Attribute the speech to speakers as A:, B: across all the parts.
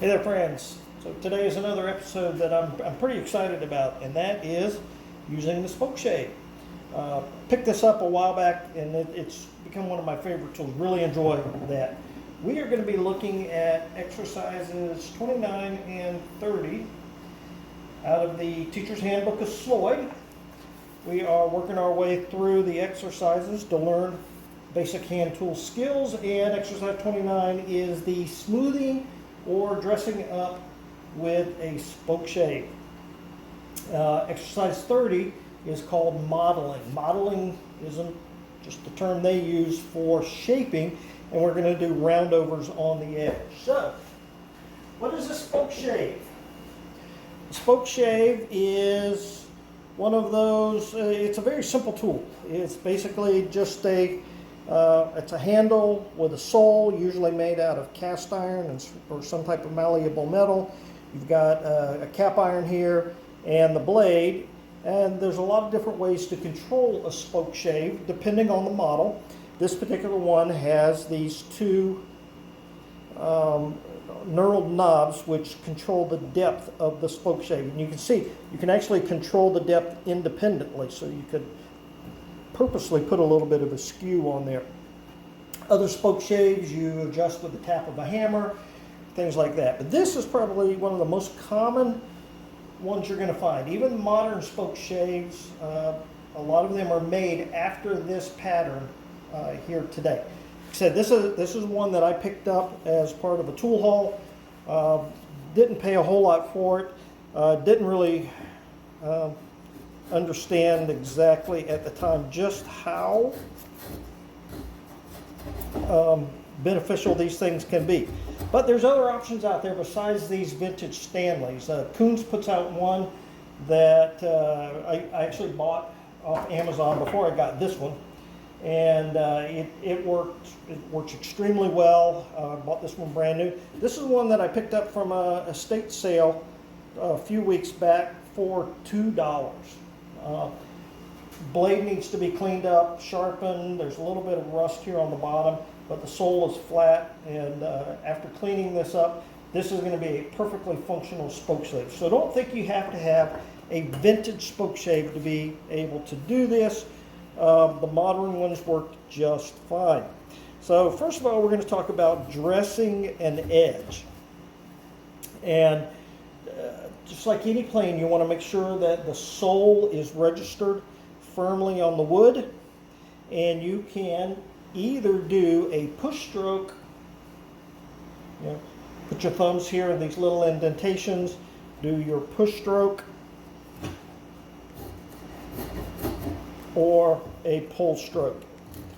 A: Hey there, friends. So today is another episode that I'm pretty excited about, and that is using the Spokeshave. Picked this up a while back, and it's become one of my favorite tools. Really enjoy that. We are going to be looking at exercises 29 and 30 out of the Teacher's Handbook of Sloyd. We are working our way through the exercises to learn basic hand tool skills, and exercise 29 is the smoothing or dressing up with a spoke shave. Exercise 30 is called modeling. Modeling isn't just the term they use for shaping, and we're going to do roundovers on the edge. So, what is a spoke shave? A spoke shave is one of those, it's a very simple tool. It's basically just it's a handle with a sole, usually made out of cast iron or some type of malleable metal. You've got a cap iron here and the blade, and there's a lot of different ways to control a spoke shave depending on the model. This particular one has these two knurled knobs which control the depth of the spoke shave. And you can see, you can actually control the depth independently, so you could purposely put a little bit of a skew on there. Other spoke shaves you adjust with the tap of a hammer, things like that. But this is probably one of the most common ones you're going to find. Even modern spoke shaves, a lot of them are made after this pattern here today. Like I said, this is one that I picked up as part of a tool haul. Didn't pay a whole lot for it. Didn't really understand exactly at the time just how beneficial these things can be. But there's other options out there besides these vintage Stanleys. Kuhn's puts out one that I actually bought off Amazon before I got this one, and it works extremely well. Bought this one brand new. This is one that I picked up from a estate sale a few weeks back for $2. Blade needs to be cleaned up, sharpened. There's a little bit of rust here on the bottom, but the sole is flat, and after cleaning this up, this is going to be a perfectly functional spoke shave. So don't think you have to have a vintage spoke shave to be able to do this. The modern ones work just fine. So first of all, we're going to talk about dressing an edge. And just like any plane, you want to make sure that the sole is registered firmly on the wood, and you can either do a push stroke, put your thumbs here in these little indentations, do your push stroke, or a pull stroke.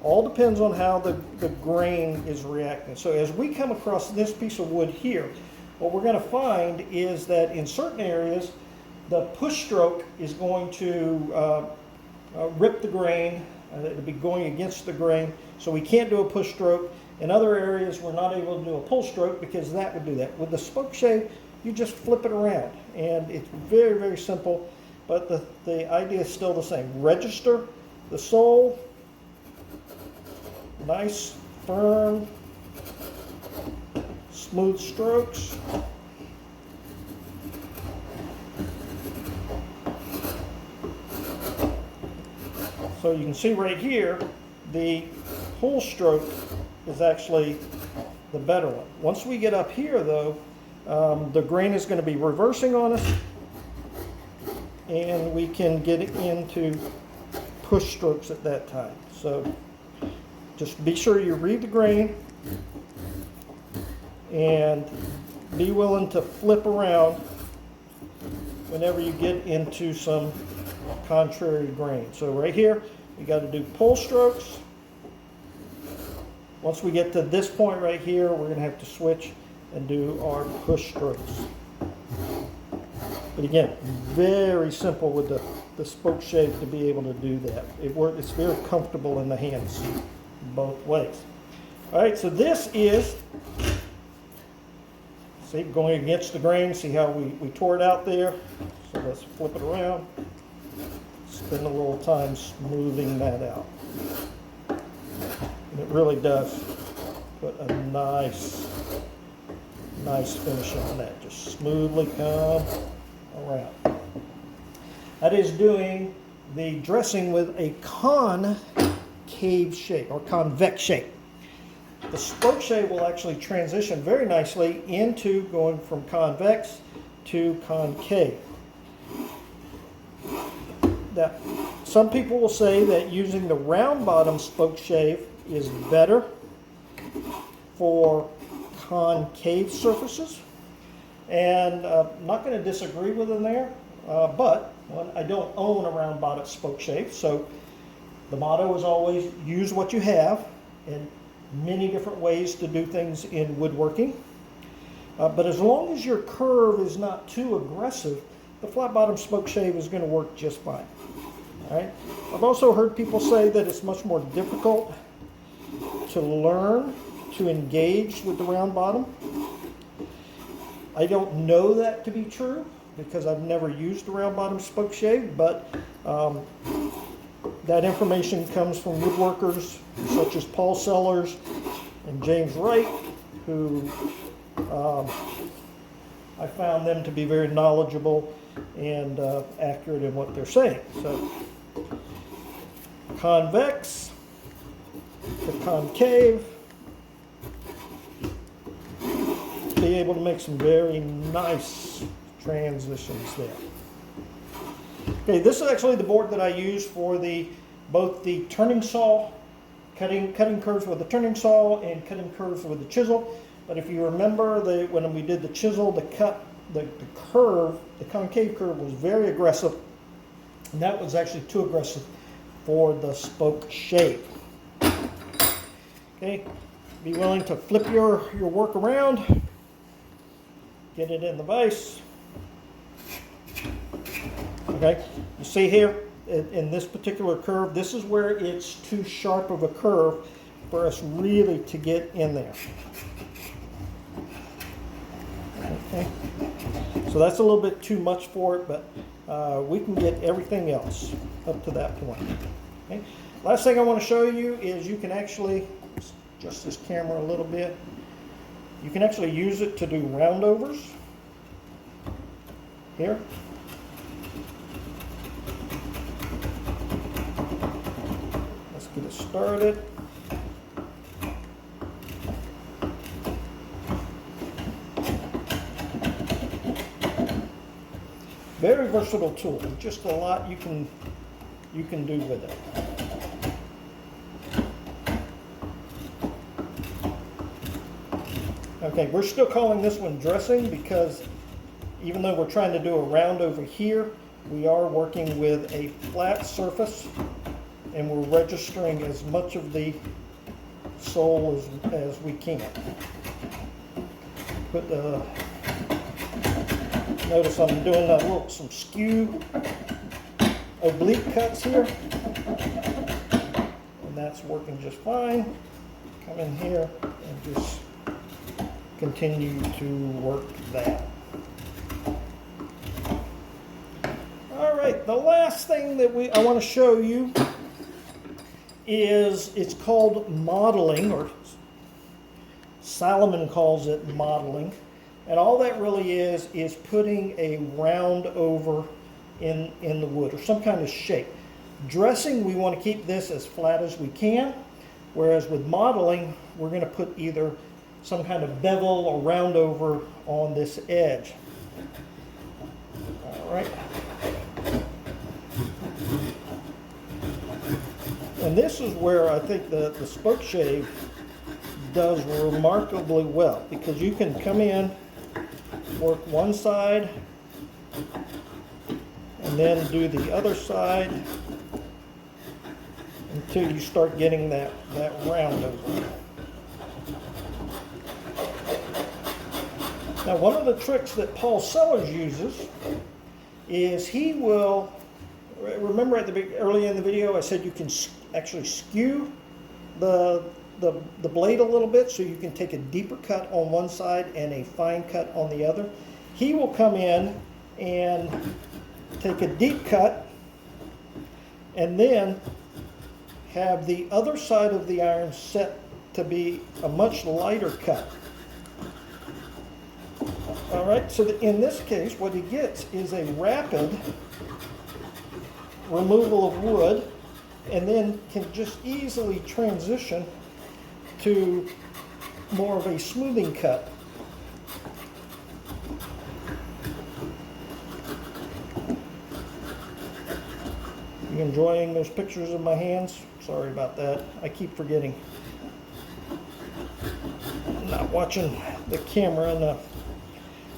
A: All depends on how the grain is reacting. So as we come across this piece of wood here, what we're going to find is that in certain areas, the push stroke is going to rip the grain. It'll be going against the grain, so we can't do a push stroke. In other areas, we're not able to do a pull stroke because that would do that. With the spoke shave, you just flip it around, and it's very, very simple, but the idea is still the same. Register the sole, nice, firm, smooth strokes. So you can see right here, the pull stroke is actually the better one. Once we get up here though, the grain is going to be reversing on us, and we can get into push strokes at that time. So just be sure you read the grain and be willing to flip around whenever you get into some contrary grain. So right here, you got to do pull strokes. Once we get to this point right here, we're going to have to switch and do our push strokes. But again, very simple with the spoke shave to be able to do that. It's very comfortable in the hands both ways. All right, so this is, see, going against the grain. See how we tore it out there? So let's flip it around. Spend a little time smoothing that out. And it really does put a nice nice finish on that. Just smoothly come around. That is doing the dressing with a concave shape or convex shape. The Spokeshave will actually transition very nicely into going from convex to concave. Now, some people will say that using the round bottom Spokeshave is better for concave surfaces, and I'm not going to disagree with them there, but I don't own a round bottom Spokeshave, so the motto is always use what you have, and many different ways to do things in woodworking. But as long as your curve is not too aggressive, the flat bottom Spokeshave is going to work just fine. All right. I've also heard people say that it's much more difficult to learn to engage with the round bottom. I don't know that to be true because I've never used the round bottom Spokeshave, but that information comes from woodworkers such as Paul Sellers and James Wright, who I found them to be very knowledgeable and accurate in what they're saying. So, convex to concave, be able to make some very nice transitions there. Okay, this is actually the board that I use for both the turning saw, cutting curves with the turning saw and cutting curves with the chisel. But if you remember, when we did the chisel, the curve, the concave curve was very aggressive, and that was actually too aggressive for the Spokeshave. Okay, be willing to flip your work around, get it in the vise. Okay, you see here in this particular curve, this is where it's too sharp of a curve for us really to get in there. Okay, so that's a little bit too much for it, but we can get everything else up to that point. Okay, last thing I want to show you is you can actually adjust this camera a little bit. You can actually use it to do roundovers here. Let's get it started. Very versatile tool. Just a lot you can do with it. Okay, we're still calling this one dressing because even though we're trying to do a round over here, we are working with a flat surface and we're registering as much of the sole as we can. Notice I'm doing some skew oblique cuts here, and that's working just fine. Come in here and just continue to work that. All right, the last thing that I want to show you is, it's called modeling, or Salomon calls it modeling. And all that really is putting a round over in the wood, or some kind of shape. Dressing, we want to keep this as flat as we can, whereas with modeling, we're going to put either some kind of bevel or round over on this edge. All right. And this is where I think the Spokeshave does remarkably well, because you can come in, work one side, and then do the other side until you start getting that round over. Now, one of the tricks that Paul Sellers uses is he will, remember early in the video I said you can actually skew the blade a little bit, so you can take a deeper cut on one side and a fine cut on the other. He will come in and take a deep cut and then have the other side of the iron set to be a much lighter cut. All right, so in this case, what he gets is a rapid removal of wood, and then can just easily transition to more of a smoothing cut. You enjoying those pictures of my hands? Sorry about that. I keep forgetting. I'm not watching the camera enough.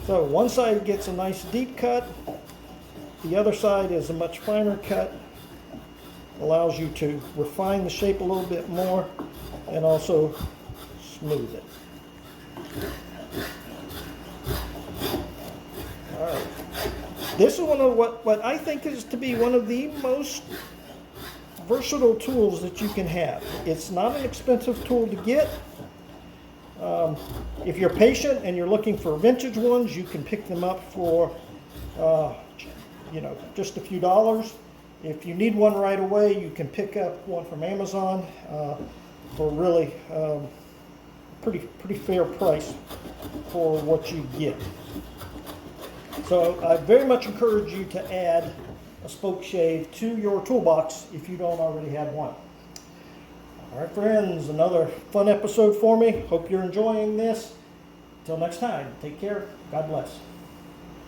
A: So one side gets a nice deep cut. The other side is a much finer cut. Allows you to refine the shape a little bit more and also smooth it. All right. This is one of what I think is to be one of the most versatile tools that you can have. It's not an expensive tool to get. If you're patient and you're looking for vintage ones, you can pick them up for just a few dollars. If you need one right away, you can pick up one from Amazon for really pretty fair price for what you get. So I very much encourage you to add a spoke shave to your toolbox if you don't already have one. All right, friends, another fun episode for me. Hope you're enjoying this. Until next time, take care. God bless.